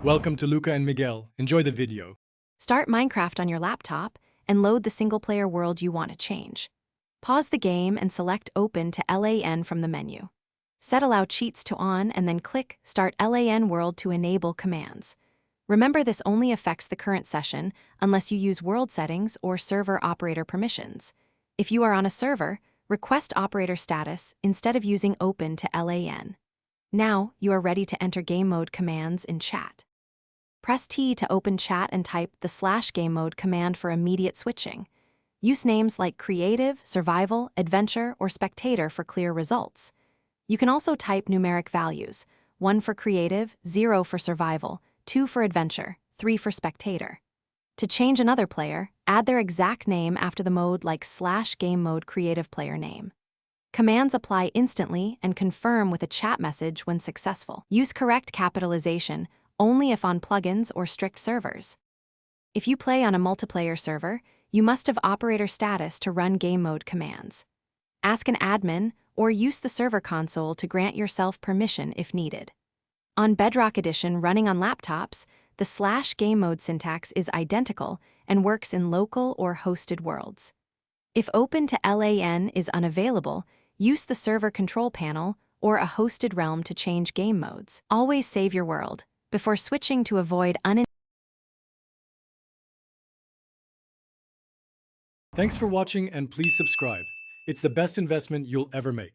Welcome to Luca and Miguel. Enjoy the video. Start Minecraft on your laptop and load the single-player world you want to change. Pause the game and select Open to LAN from the menu. Set Allow Cheats to On and then click Start LAN World to enable commands. Remember, this only affects the current session unless you use world settings or server operator permissions. If you are on a server, request operator status instead of using Open to LAN. Now you are ready to enter Gamemode commands in chat. Press T to open chat and type the /Gamemode command for immediate switching. Use names like Creative, Survival, Adventure, or Spectator for clear results. You can also type numeric values, 1 for Creative, 0 for Survival, 2 for Adventure, 3 for Spectator. To change another player, add their exact name after the mode like /Gamemode creative player name. Commands apply instantly and confirm with a chat message when successful. Use correct capitalization only if on plugins or strict servers. If you play on a multiplayer server, you must have operator status to run Gamemode commands. Ask an admin or use the server console to grant yourself permission if needed. On Bedrock Edition running on laptops, the /Gamemode syntax is identical and works in local or hosted worlds. If Open to LAN is unavailable, use the server control panel or a hosted realm to change game modes. Always save your world before switching to avoid Thanks for watching and please subscribe. It's the best investment you'll ever make.